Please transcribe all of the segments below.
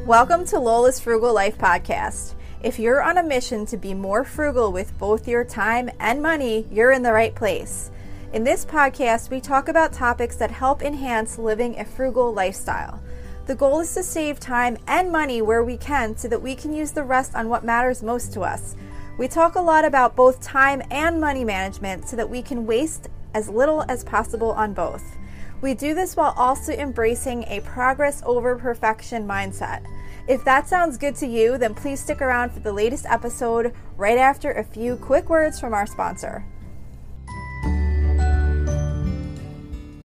Welcome to Lola's Frugal Life Podcast. If you're on a mission to be more frugal with both your time and money, you're in the right place. In this podcast, we talk about topics that help enhance living a frugal lifestyle. The goal is to save time and money where we can so that we can use the rest on what matters most to us. We talk a lot about both time and money management so that we can waste as little as possible on both. We do this while also embracing a progress over perfection mindset. If that sounds good to you, then please stick around for the latest episode right after a few quick words from our sponsor.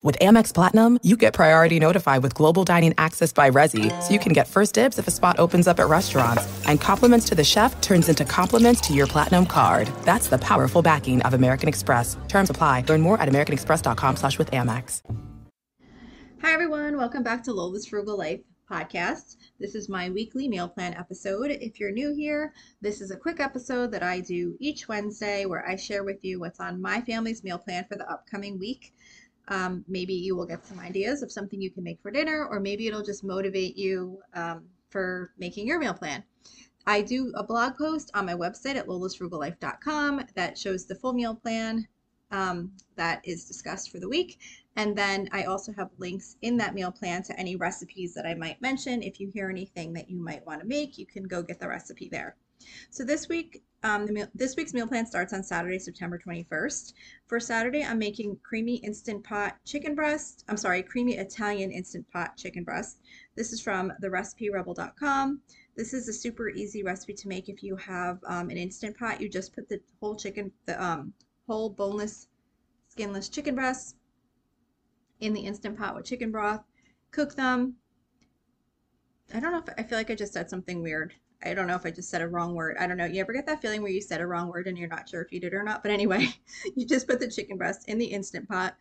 With Amex Platinum, you get priority notified with global dining access by Resi, so you can get first dibs if a spot opens up at restaurants. And compliments to the chef turns into compliments to your Platinum card. That's the powerful backing of American Express. Terms apply. Learn more at americanexpress.com/withAmex. Hi everyone, welcome back to Lola's Frugal Life Podcast. This is my weekly meal plan episode. If you're new here, this is a quick episode that I do each Wednesday where I share with you what's on my family's meal plan for the upcoming week. Maybe you will get some ideas of something you can make for dinner, or maybe it'll just motivate you for making your meal plan. I do a blog post on my website at lolasfrugallife.com that shows the full meal plan that is discussed for the week. And then I also have links in that meal plan to any recipes that I might mention. If you hear anything that you might want to make, you can go get the recipe there. So this week, this week's meal plan starts on Saturday, September 21st. For Saturday, I'm making creamy Italian instant pot chicken breast. This is from thereciperebel.com. This is a super easy recipe to make if you have an instant pot. You just put the whole chicken, whole boneless, skinless chicken breasts in the instant pot with chicken broth. Cook them. I don't know if I feel like I just said something weird. I don't know if I just said a wrong word. I don't know. You ever get that feeling where you said a wrong word and you're not sure if you did or not? But anyway, you just put the chicken breast in the Instant Pot.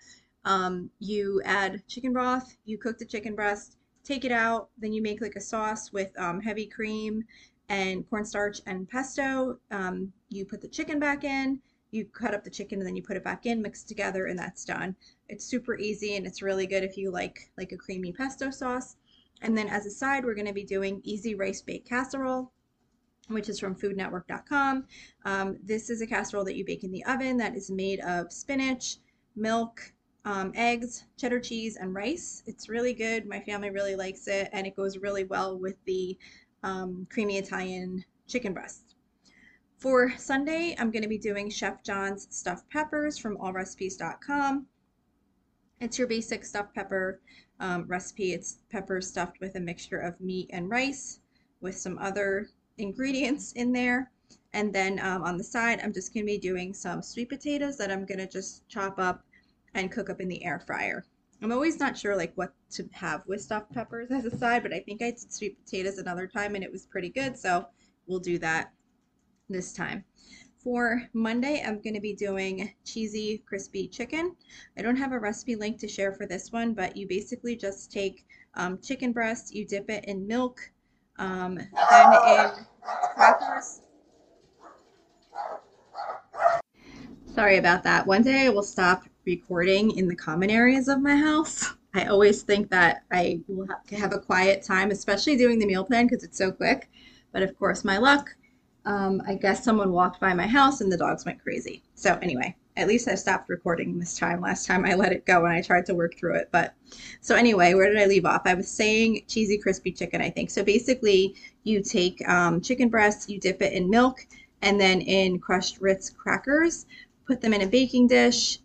You add chicken broth. You cook the chicken breast. Take it out. Then you make like a sauce with heavy cream and cornstarch and pesto. You put the chicken back in. You cut up the chicken and then you put it back in, mix it together, and that's done. It's super easy and it's really good if you like a creamy pesto sauce. And then as a side, we're going to be doing easy rice baked casserole, which is from foodnetwork.com. This is a casserole that you bake in the oven that is made of spinach, milk, eggs, cheddar cheese, and rice. It's really good. My family really likes it, and it goes really well with the creamy Italian chicken breast. For Sunday, I'm going to be doing Chef John's stuffed peppers from allrecipes.com. It's your basic stuffed pepper recipe. It's peppers stuffed with a mixture of meat and rice with some other ingredients in there. And then on the side, I'm just going to be doing some sweet potatoes that I'm going to just chop up and cook up in the air fryer. I'm always not sure like what to have with stuffed peppers as a side, but I think I did sweet potatoes another time and it was pretty good. So we'll do that this time. For Monday, I'm going to be doing cheesy, crispy chicken. I don't have a recipe link to share for this one, but you basically just take chicken breast, you dip it in milk, then in crackers. Sorry about that. One day I will stop recording in the common areas of my house. I always think that I will have a quiet time, especially doing the meal plan because it's so quick. But of course, my luck. I guess someone walked by my house and the dogs went crazy. So anyway, at least I stopped recording this time. Last time I let it go and I tried to work through it. But so anyway, where did I leave off? I was saying cheesy, crispy chicken, I think. So basically you take chicken breasts, you dip it in milk and then in crushed Ritz crackers, put them in a baking dish,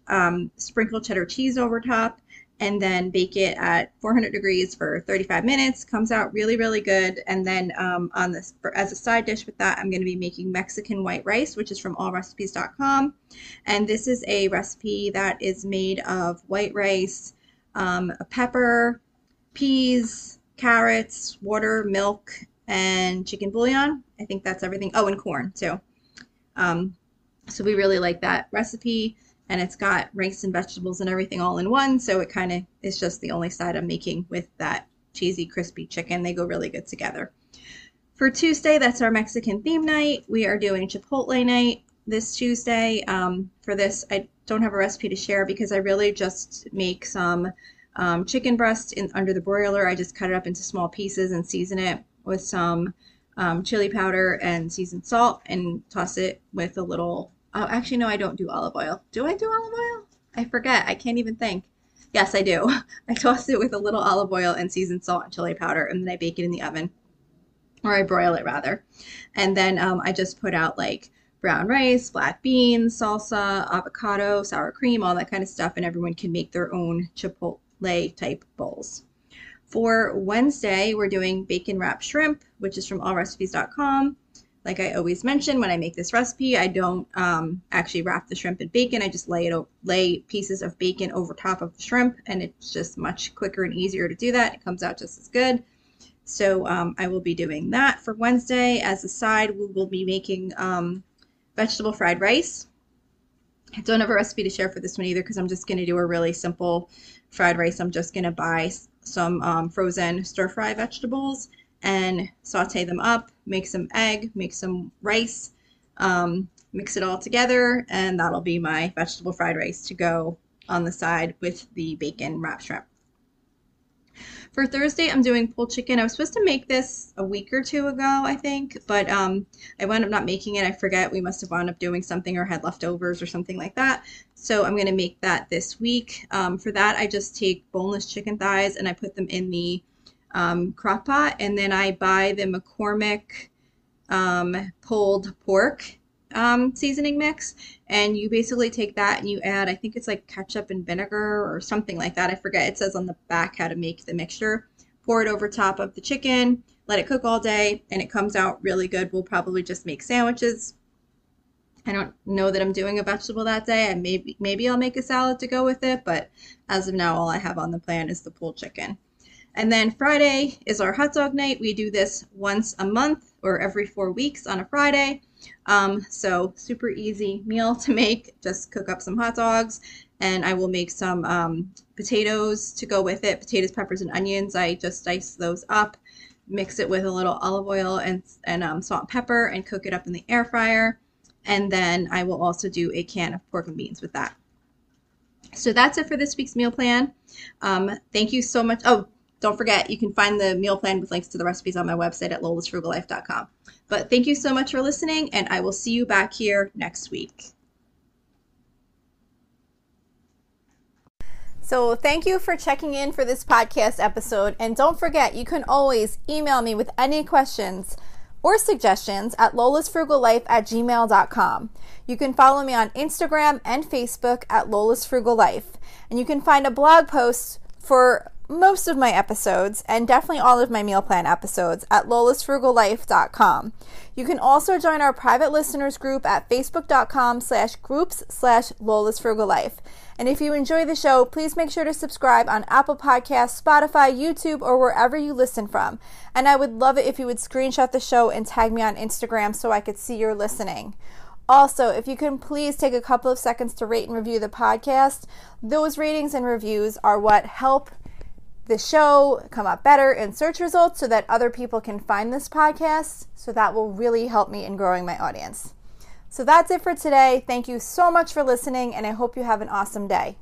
sprinkle cheddar cheese over top, and then bake it at 400 degrees for 35 minutes. Comes out really, really good. And then on this, as a side dish with that, I'm going to be making Mexican white rice, which is from allrecipes.com. And this is a recipe that is made of white rice, a pepper, peas, carrots, water, milk, and chicken bouillon. I think that's everything. Oh, and corn too. So we really like that recipe. And it's got rice and vegetables and everything all in one. So it kind of is just the only side I'm making with that cheesy, crispy chicken. They go really good together. For Tuesday, that's our Mexican theme night. We are doing Chipotle night this Tuesday. For this, I don't have a recipe to share because I really just make some chicken breast under the broiler. I just cut it up into small pieces and season it with some chili powder and seasoned salt and toss it with a little, oh, actually, no, I don't do olive oil. Do I do olive oil? I forget. I can't even think. Yes, I do. I toss it with a little olive oil and seasoned salt and chili powder, and then I bake it in the oven, or I broil it rather. And then I just put out like brown rice, black beans, salsa, avocado, sour cream, all that kind of stuff, and everyone can make their own Chipotle type bowls. For Wednesday, we're doing bacon wrapped shrimp, which is from allrecipes.com. Like I always mention, when I make this recipe, I don't actually wrap the shrimp in bacon. I just lay pieces of bacon over top of the shrimp, and it's just much quicker and easier to do that. It comes out just as good. So I will be doing that for Wednesday. As a side, we will be making vegetable fried rice. I don't have a recipe to share for this one either because I'm just going to do a really simple fried rice. I'm just going to buy some frozen stir-fry vegetables and saute them up, make some egg, make some rice, mix it all together, and that'll be my vegetable fried rice to go on the side with the bacon wrapped shrimp. For Thursday, I'm doing pulled chicken. I was supposed to make this a week or two ago, I think, but I wound up not making it. I forget. We must have wound up doing something or had leftovers or something like that. So I'm going to make that this week. For that, I just take boneless chicken thighs and I put them in the crock pot, and then I buy the McCormick pulled pork seasoning mix, and you basically take that and you add, I think it's like ketchup and vinegar or something like that. I forget. It says on the back how to make the mixture. Pour it over top of the chicken, let it cook all day, and it comes out really good. We'll probably just make sandwiches. I don't know that I'm doing a vegetable that day. I maybe I'll make a salad to go with it, but as of now, all I have on the plan is the pulled chicken. And then Friday is our hot dog night. We do this once a month or every 4 weeks on a Friday. So super easy meal to make. Just cook up some hot dogs, and I will make some potatoes to go with it. Potatoes, peppers, and onions. I just dice those up, mix it with a little olive oil and salt and pepper, and cook it up in the air fryer. And then I will also do a can of pork and beans with that. So that's it for this week's meal plan. Thank you so much. Oh, don't forget, you can find the meal plan with links to the recipes on my website at lolasfrugallife.com. But thank you so much for listening, and I will see you back here next week. So thank you for checking in for this podcast episode. And don't forget, you can always email me with any questions or suggestions at lolasfrugallife@gmail.com. You can follow me on Instagram and Facebook at lolasfrugallife. And you can find a blog post for most of my episodes and definitely all of my meal plan episodes at lolasfrugallife.com. You can also join our private listeners group at facebook.com/groups/lolasfrugallife. And if you enjoy the show, please make sure to subscribe on Apple Podcasts, Spotify, YouTube, or wherever you listen from. And I would love it if you would screenshot the show and tag me on Instagram so I could see you're listening. Also, if you can please take a couple of seconds to rate and review the podcast. Those ratings and reviews are what help the show come up better in search results so that other people can find this podcast. So that will really help me in growing my audience. So that's it for today. Thank you so much for listening, and I hope you have an awesome day.